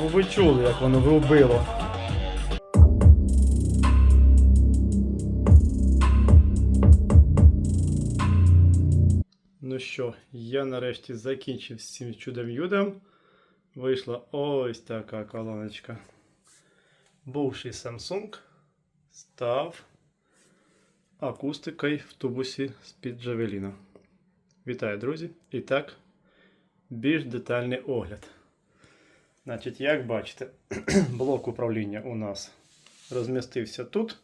Ну ви чули, як воно врубило. Ну що, я нарешті закінчив з цим чудом-юдом. Вийшла ось така колоночка. Бувший Samsung став акустикою в тубусі з-під Джавеліна. Вітаю, друзі! І так, більш детальний огляд. Значить, як бачите, блок управління у нас розмістився тут.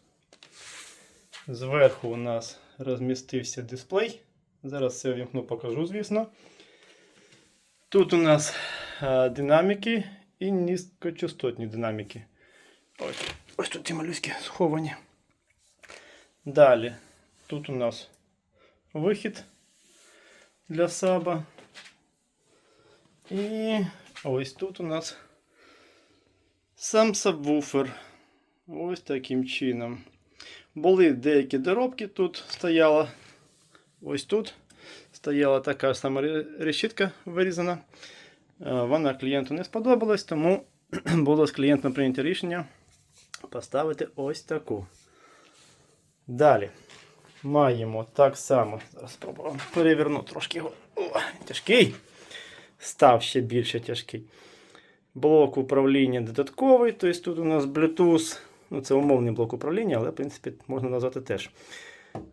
Зверху у нас розмістився дисплей. Зараз все вімкну, покажу, звісно. Тут у нас динаміки і низькочастотні динаміки. Ось тут ті малюськи сховані. Далі, тут у нас вихід для саба. І ось тут у нас сам сабвуфер. Ось таким чином. Були деякі доробки, тут стояла. Ось тут стояла така ж сама решітка вирізана. Вона клієнту не сподобалась, тому було з клієнтом прийнято рішення поставити ось таку. Далі маємо так само, зараз спробуємо переверну трошки його. О, тяжкий. Став ще більше тяжкий. Блок управління додатковий, тобто тут у нас Bluetooth, ну це умовний блок управління, але в принципі можна назвати теж.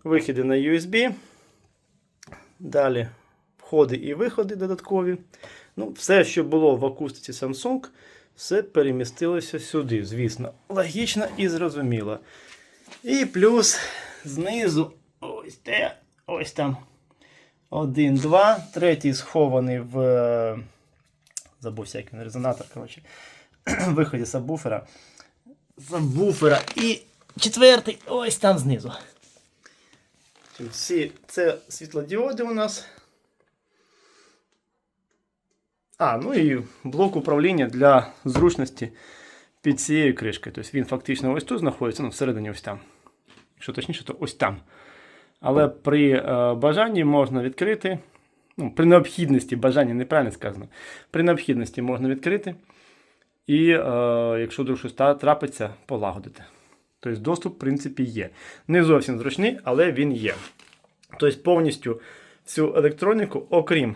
Вихіди на USB. Далі входи і виходи додаткові. Ну, все, що було в акустиці Samsung, все перемістилося сюди, звісно. Логічно і зрозуміло. І плюс знизу, ось там 1, 2, третій схований в, забувся, як він, резонатор, коротше, в виході сабвуфера. І четвертий ось там знизу. Всі, це світлодіоди у нас. Ну і блок управління для зручності під цією кришкою. Тобто він фактично ось тут знаходиться, ну всередині ось там. Якщо точніше, то ось там. Але при бажанні можна відкрити, ну, при необхідності, бажання неправильно сказано, при необхідності можна відкрити і, якщо вдруг щось трапиться, полагодити. Тобто доступ, в принципі, є. Не зовсім зручний, але він є. Тобто повністю цю електроніку, окрім,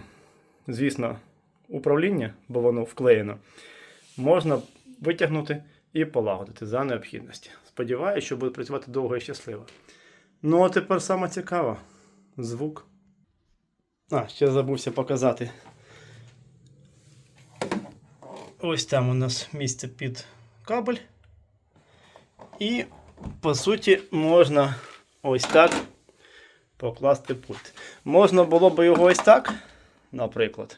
звісно, управління, бо воно вклеєно, можна витягнути і полагодити за необхідності. Сподіваюся, що буде працювати довго і щасливо. Ну, а тепер саме цікаво. Звук. Ще забувся показати. Ось там у нас місце під кабель. І, по суті, можна ось так покласти пульт. Можна було б його ось так, наприклад.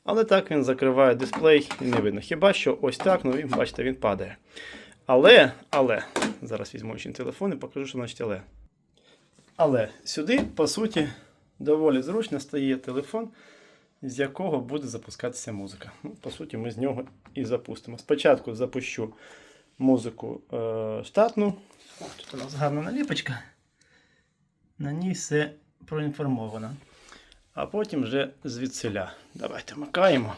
Але так він закриває дисплей і не видно. Хіба що ось так, ну, бачите, він падає. Але, зараз візьму ще телефон і покажу, що значить але. Але сюди, по суті, доволі зручно стає телефон, з якого буде запускатися музика. Ну, по суті, ми з нього і запустимо. Спочатку запущу музику штатну. Тут у нас гарна наліпочка. На ній все проінформовано. А потім вже звідсиля. Давайте вмикаємо.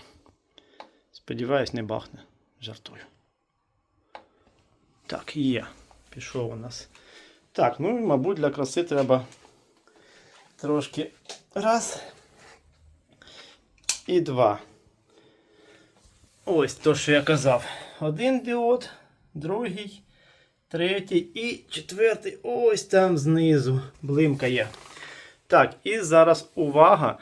Сподіваюсь, не бахне. Жартую. Так, є. Пішов у нас. Так, ну і, мабуть, для краси треба трошки раз і два. Ось то, що я казав. Один діод, другий, третій і четвертий ось там знизу блимкає. Так, і зараз увага.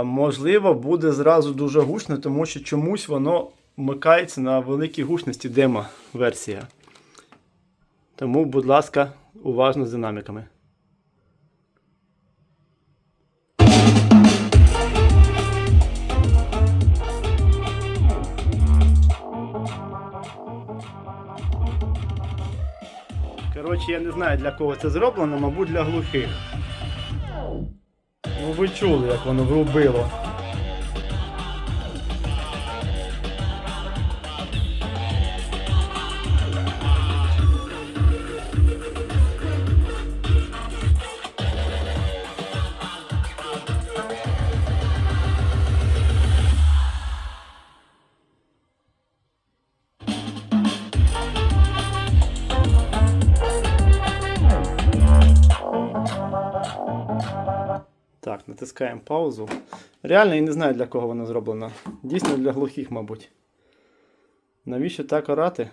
Можливо, буде зразу дуже гучно, тому що чомусь воно вмикається на великій гучності демо-версія. Тому, будь ласка, уважно з динаміками. Коротше, я не знаю, для кого це зроблено, мабуть, для глухих. Ну ви чули, як воно врубило. Так, натискаємо паузу. Реально я не знаю, для кого вона зроблена. Дійсно для глухих, мабуть. Навіщо так орати?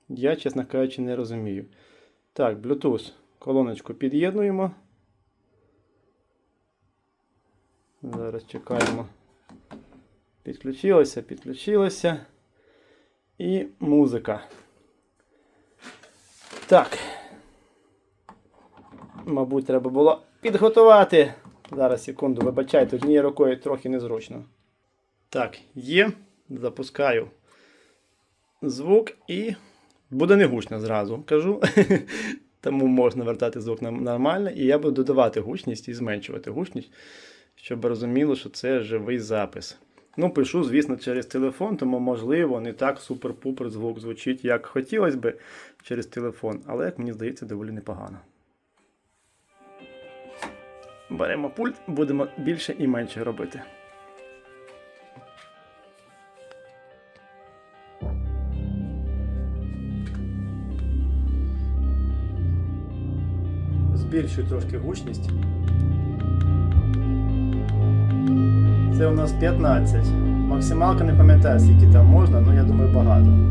Я, чесно кажучи, не розумію. Так, Bluetooth. Колоночку під'єднуємо. Зараз чекаємо. Підключилося. І музика. Так. Мабуть, треба було підготувати. Зараз, секунду, вибачайте, однією рукою трохи незручно. Так, є. Запускаю звук і буде не гучно зразу, кажу. Тому можна вертати звук нормально. І я буду додавати гучність і зменшувати гучність, щоб розуміло, що це живий запис. Ну, пишу, звісно, через телефон, тому, можливо, не так супер-пупер звук звучить, як хотілося б через телефон. Але, як мені здається, доволі непогано. Беремо пульт, будемо більше і менше робити. Збільшую трошки гучність. Це у нас 15. Максималка не пам'ятаю, скільки там можна, але я думаю багато.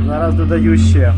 Зараз додаю ще.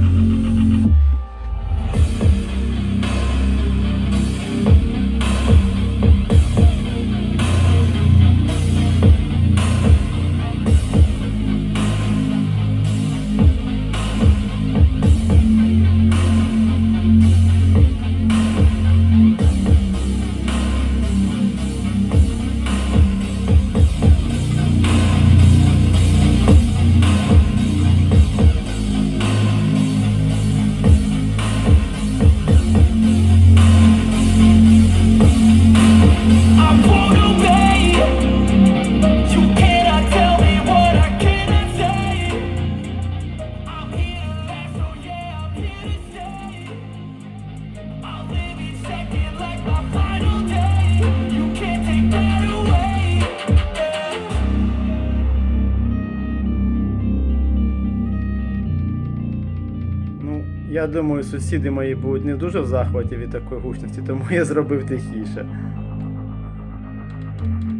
Я думаю, сусіди мої будуть не дуже в захваті від такої гучності, тому я зробив тихіше.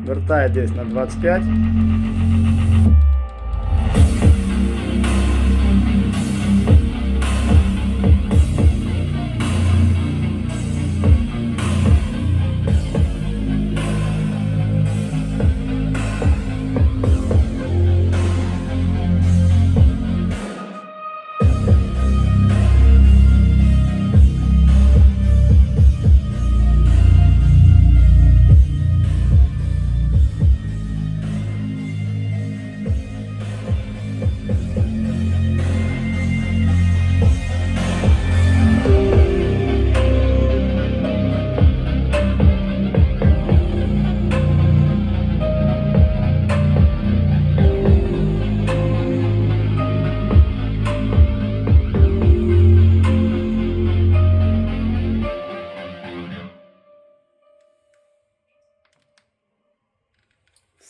Вертаю десь на 25.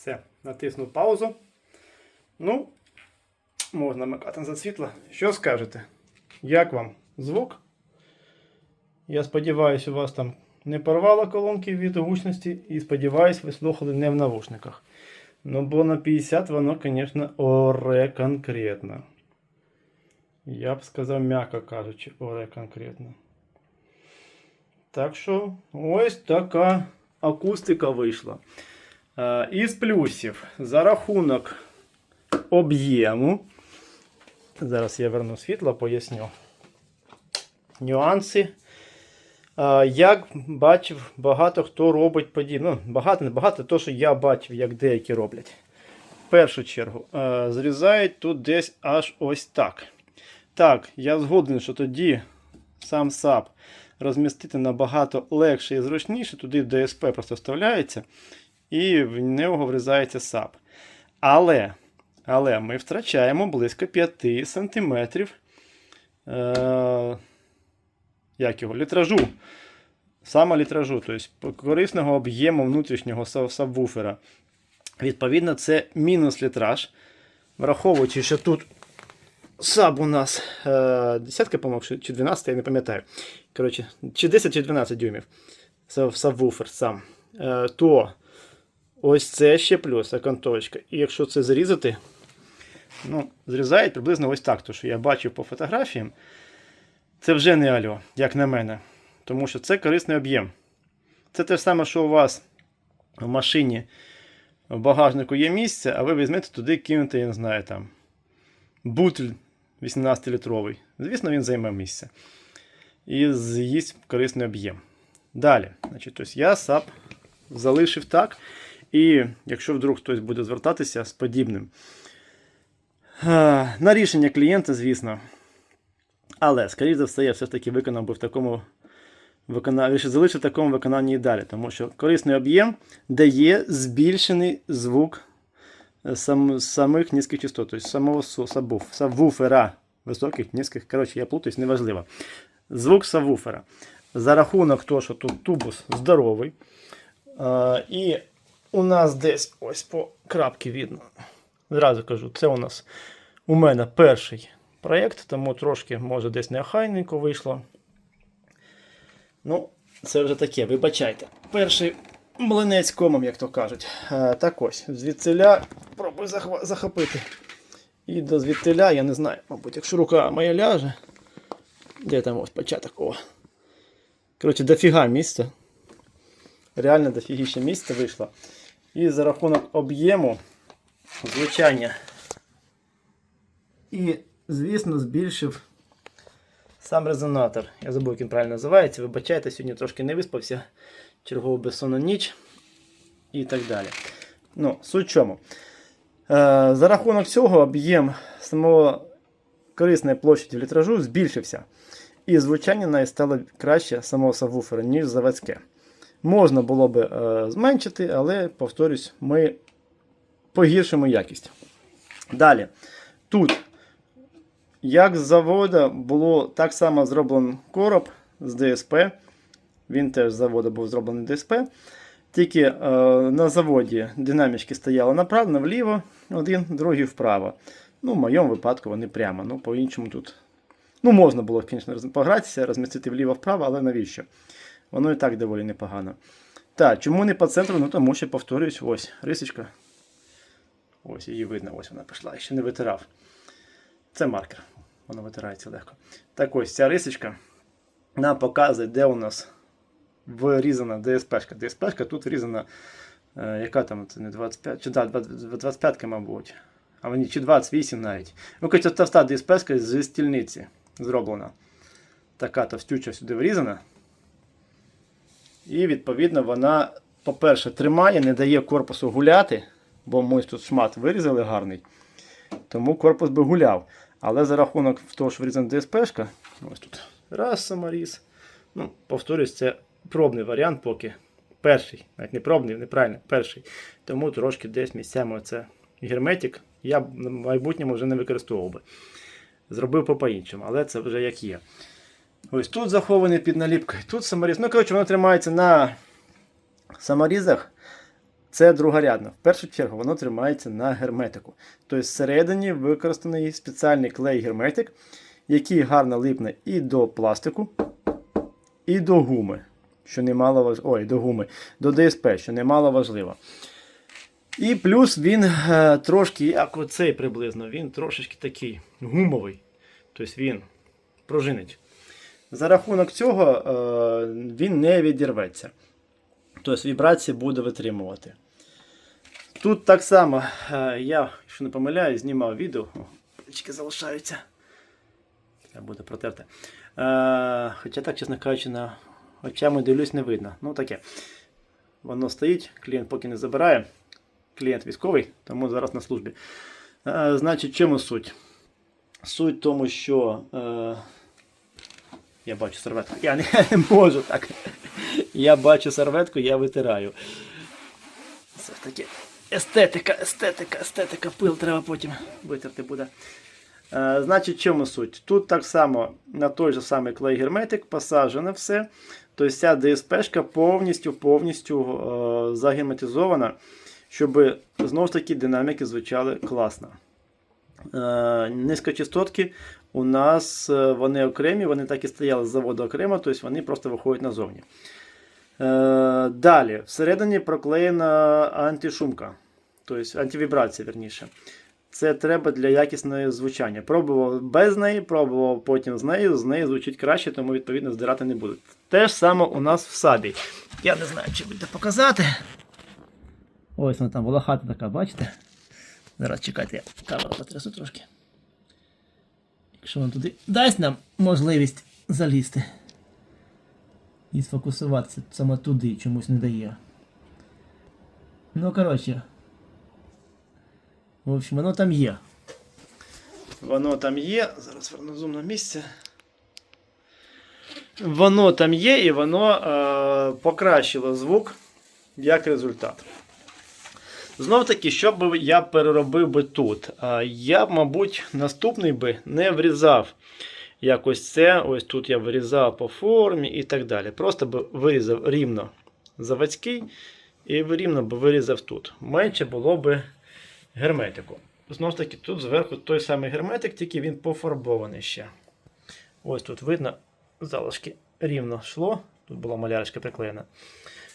Все, натиснув паузу. Ну, можна вмикати назад світло. Що скажете? Як вам звук? Я сподіваюся, у вас там не порвало колонки від гучності і сподіваюся, ви слухали не в навушниках. Ну, бо на 50 воно, звісно, оре конкретно. Я б сказав, м'яко кажучи, оре конкретно. Так що, ось така акустика вийшла. Із плюсів, за рахунок об'єму, зараз я верну світло, поясню. нюанси. Як бачив, багато хто робить подібне. Ну, не багато, то, що я бачив, як деякі роблять. В першу чергу, зрізають тут десь аж ось так. Так, я згоден, що тоді сам САП розмістити набагато легше і зручніше. Туди ДСП просто вставляється і в нього врізається САП. Але ми втрачаємо близько 5 см літражу. Саме літражу, тобто корисного об'єму внутрішнього сабвуфера. Відповідно, це мінус літраж. Враховуючи, що тут саб у нас 10, по-моєму, чи 12, я не пам'ятаю. Коротше, чи 10, чи 12 дюймів сабвуфер сам. То ось це ще плюс окантовочка. І якщо це зрізати, ну, зрізають приблизно ось так. Тому що я бачив по фотографіям, це вже не альо, як на мене. Тому що це корисний об'єм. Це те ж саме, що у вас в машині в багажнику є місце, а ви візьмете туди, кинете, я не знаю, там, бутиль 18-літровий. Звісно, він займе місце. І з'їсть корисний об'єм. Далі, значить, тобто я САП залишив так. І якщо вдруг хтось буде звертатися з подібним, на рішення клієнта, звісно. Але, скоріше за все, я все ж таки виконав би в такому залишив в такому виконанні і далі. Тому що корисний об'єм дає збільшений звук самих низьких частот, тобто самого сабвуфера високих, низьких, коротше, я плутаюсь, неважливо. Звук сабвуфера. За рахунок того, що тут тубус здоровий. І у нас десь ось по крапці видно. Зразу кажу, це у мене перший проєкт, тому трошки, може, десь неохайненько вийшло. Ну, це вже таке, вибачайте. Перший млинець комом, як то кажуть. Так ось, звідтиля пробую захопити. І до звідтиля, я не знаю, мабуть, якщо рука моя ляже, де там ось початок, о. Коротше, дофіга місця. Реально дофігіще місце вийшло. І за рахунок об'єму, звучання. І, звісно, збільшив сам резонатор. Я забув, як він правильно називається. Вибачайте, сьогодні трошки не виспався. Чергову безсонну ніч. І так далі. Ну, суть в чому. За рахунок цього об'єм самого корисної площі літражу збільшився. І звучання навіть стало краще самого сабвуфера, ніж заводське. Можна було би зменшити, але, повторюсь, ми погіршимо якість. Далі. Тут, як з заводу, було так само зроблений короб з ДСП. Він теж з заводу був зроблений ДСП. Тільки на заводі динамічки стояли направо, наліво, один, другий вправо. Ну, в моєму випадку вони прямо. Ну, по-іншому тут. Ну, можна було, звісно, погратися, розмістити вліво-вправо, але навіщо? Воно і так доволі непогано. Так, чому не по центру? Ну, тому що, повторюсь, ось рисочка. Ось її видно, ось вона пішла, я ще не витирав. Це маркер, воно витирається легко. Так ось, ця рисочка нам показує, де у нас врізана ДСП-шка. ДСП-шка тут врізана, яка там, це не 25, чи да, 25-ка, мабуть. А мені, чи 28 навіть. Ну, хоча товста ДСП-шка зі стільниці зроблена. Така товстюча сюди врізана. І, відповідно, вона, по-перше, тримає, не дає корпусу гуляти, бо ми тут шмат вирізали гарний, тому корпус би гуляв. Але за рахунок того, що врізана ДСП-шка, ось тут раз саморіз, ну, повторюсь, це пробний варіант поки. Перший, навіть не пробний, неправильно, перший. Тому трошки десь місцями це герметик я в майбутньому вже не використовував би. Зробив по-іншому, але це вже як є. Ось тут захований під наліпкою, тут саморіз. Ну, коротше, воно тримається на саморізах. Це другорядно. В першу чергу воно тримається на герметику. Тобто всередині використаний спеціальний клей-герметик, який гарно липне і до пластику, і до гуми, що немало важливо. Ой, до гуми, до ДСП, що немало важливо. І плюс він трошки, як оцей приблизно, він трошечки такий гумовий. Тобто він пружинить. За рахунок цього він не відірветься. Тобто вібрації буде витримувати. Тут так само, я, якщо не помиляюсь, знімав відео. О, пальчики залишаються. Треба буде протерти. Хоча так, чесно кажучи, на очами дивлюсь, не видно. Ну таке. Воно стоїть, клієнт поки не забирає. Клієнт військовий, тому зараз на службі. Значить, чому суть? Суть в тому, що я бачу серветку. Я не можу так. Я бачу серветку, я витираю. Це таке естетика. Пил треба потім витерти буде. Значить, чому суть? Тут так само на той же самий клей герметик посаджено все. Тобто ця ДСП-шка повністю загерметизована, щоб знову ж таки динаміки звучали класно. Низькочастотки у нас вони окремі, вони так і стояли з заводу окремо, тобто вони просто виходять назовні. Далі, всередині проклеєна антишумка, тобто антивібрація, верніше. Це треба для якісного звучання. Пробував без неї, пробував потім з нею звучить краще, тому відповідно здирати не буду. Те ж саме у нас в сабі. Я не знаю, чи буде показати. Ось вона там волохата така, бачите? Зараз чекайте, я камеру потрясу трошки. Якщо вона туди дасть нам можливість залізти і сфокусуватися саме туди, чомусь не дає. Ну, коротше. В общем, воно там є. Воно там є. Зараз верну зум на місце. Воно там є і воно покращило звук як результат. Знов таки, що б я переробив би тут? Я б, мабуть, наступний би не врізав якось це. Ось тут я вирізав по формі і так далі. Просто б вирізав рівно заводський і рівно б вирізав тут. Менше було б герметику. Знову ж таки, тут зверху той самий герметик, тільки він пофарбований ще. Ось тут видно, залишки рівно йшло. Тут була малярочка приклеєна.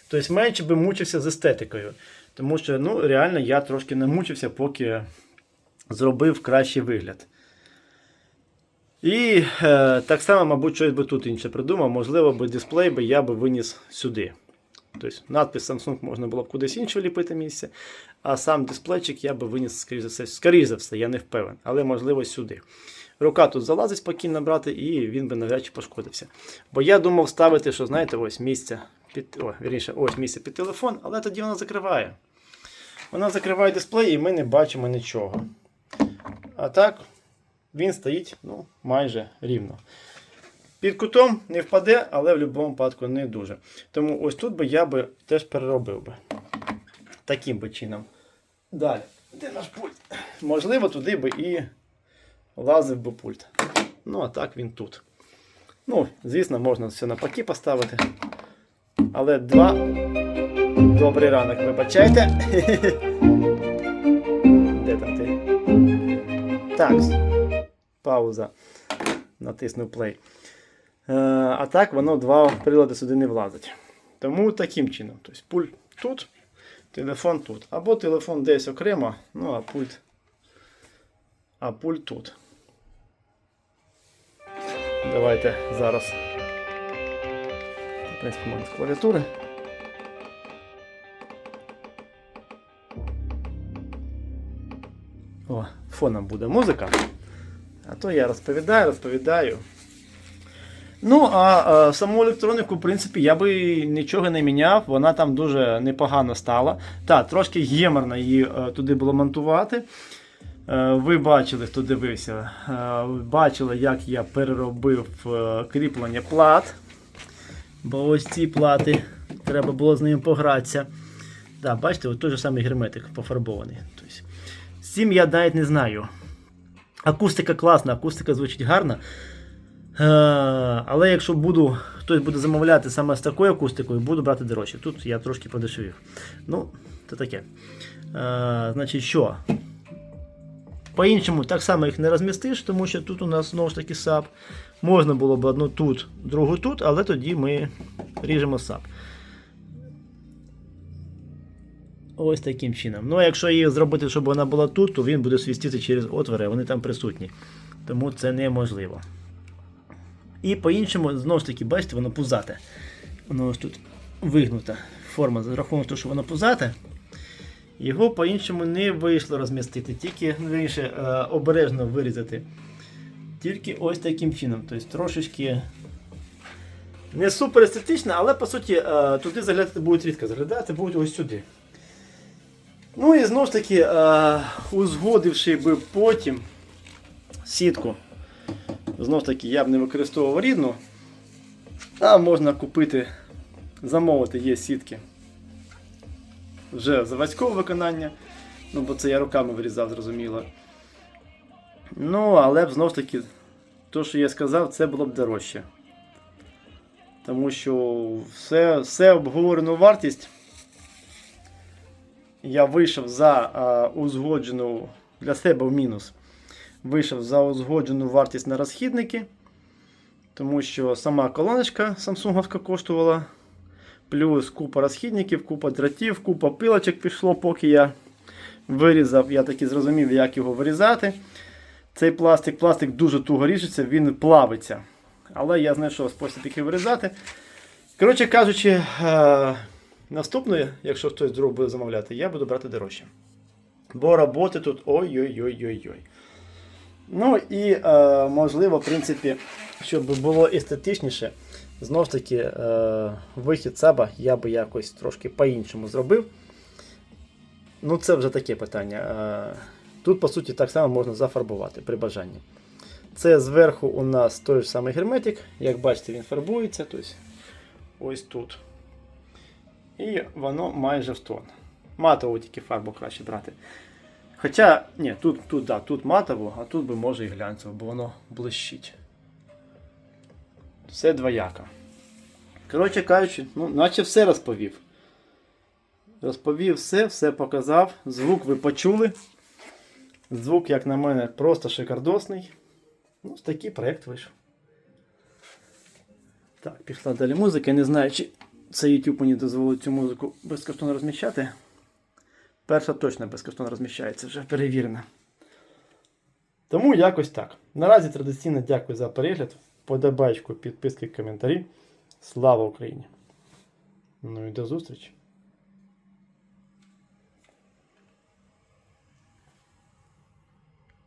Тобто менше би мучився з естетикою. Тому що, ну, реально, я трошки не мучився, поки зробив кращий вигляд. І так само, мабуть, щось би тут інше придумав. Можливо, би дисплей би я би виніс сюди. Тобто надпис Samsung можна було б кудись інше ліпити місце, а сам дисплейчик я би виніс, скоріше за все, я не впевнений, але можливо сюди. Рука тут залазить спокійно брати і він би навряд чи пошкодився. Бо я думав ставити, що, знаєте, ось місце ось місце під телефон, але тоді вона закриває. Вона закриває дисплей і ми не бачимо нічого. А так, він стоїть, ну, майже рівно. Під кутом не впаде, але в будь-якому випадку не дуже. Тому ось тут би я би теж переробив би. Таким би чином. Далі. Де наш пульт? Можливо, туди би і лазив би пульт. Ну, а так він тут. Ну, звісно, можна все навпаки поставити. Але два. Добрий ранок, вибачайте. Де там ти? Так. Пауза. Натиснув play. А так воно два прилади сюди не влазить. Тому таким чином. Тобто пульт тут, телефон тут. Або телефон десь окремо, ну а пульт тут. Давайте зараз. В принципі, можна з клавіатури. О, фоном буде музика. А то я розповідаю. Ну, а саму електроніку, в принципі, я би нічого не міняв. Вона там дуже непогано стала. Так, трошки геморно її туди було монтувати. Ви бачили, хто дивився, бачили, як я переробив кріплення плат. Бо ось ці плати, треба було з ними погратися. Так, бачите, ось той же самий герметик пофарбований. Тобто, з цим я навіть не знаю. Акустика класна, акустика звучить гарно. Але якщо хтось буде замовляти саме з такою акустикою, буду брати дорожче. Тут я трошки подешевів. Ну, це таке. Значить, що? По-іншому так само їх не розмістиш, тому що тут у нас знову ж таки САП. Можна було б одну тут, другу тут, але тоді ми ріжемо САП. Ось таким чином. Ну а якщо її зробити, щоб вона була тут, то він буде свістити через отвори, а вони там присутні. Тому це неможливо. І по-іншому, знову ж таки, бачите, воно пузате. Воно ось тут вигнута форма, за рахунок того, що воно пузате. Його по-іншому не вийшло розмістити, тільки обережно вирізати Тільки ось таким чином. Тобто трошечки не супер естетично, але по суті туди заглядати будуть рідко. Заглядати будуть ось сюди. Ну і знову ж таки, узгодивши би потім сітку, знову ж таки, я б не використовував рідну, а можна купити, замовити, є сітки вже заводського виконання, ну бо це я руками вирізав, зрозуміло. Ну, але б знову ж таки, то, що я сказав, це було б дорожче. Тому що все обговорену вартість я вийшов за узгоджену, для себе в мінус, вийшов за узгоджену вартість на розхідники, тому що сама колоночка самсунговська коштувала, плюс купа розхідників, купа дротів, купа пилочок пішло, поки я вирізав, я таки зрозумів, як його вирізати. Цей пластик дуже туго ріжеться, він плавиться. Але я знайшов спосіб, який вирізати. Коротше кажучи, наступне, якщо хтось друг буде замовляти, я буду брати дорожче. Бо роботи тут ой-ой-ой-ой-ой. Ну і, можливо, в принципі, щоб було естетичніше, знову ж таки, вихід саба я би якось трошки по-іншому зробив. Ну, це вже таке питання. Тут, по суті, так само можна зафарбувати при бажанні. Це зверху у нас той ж самий герметик. Як бачите, він фарбується. Тобто, ось тут. І воно майже в тон. Матову тільки фарбу краще брати. Хоча, ні, тут матову, а тут би може і глянцеву, бо воно блищить. Все двояко. Коротше кажучи, ну, наче все розповів. Розповів все показав. Звук ви почули. Звук, як на мене, просто шикардосний. Ну, ось такий проєкт вийшов. Так, пішла далі музика. Не знаю, чи це YouTube мені дозволить цю музику безкоштовно розміщати. Перша точно безкоштовно розміщається, вже перевірена. Тому якось так. Наразі традиційно дякую за перегляд. Подобайку, підписки, коментарі. Слава Україні! Ну і до зустрічі!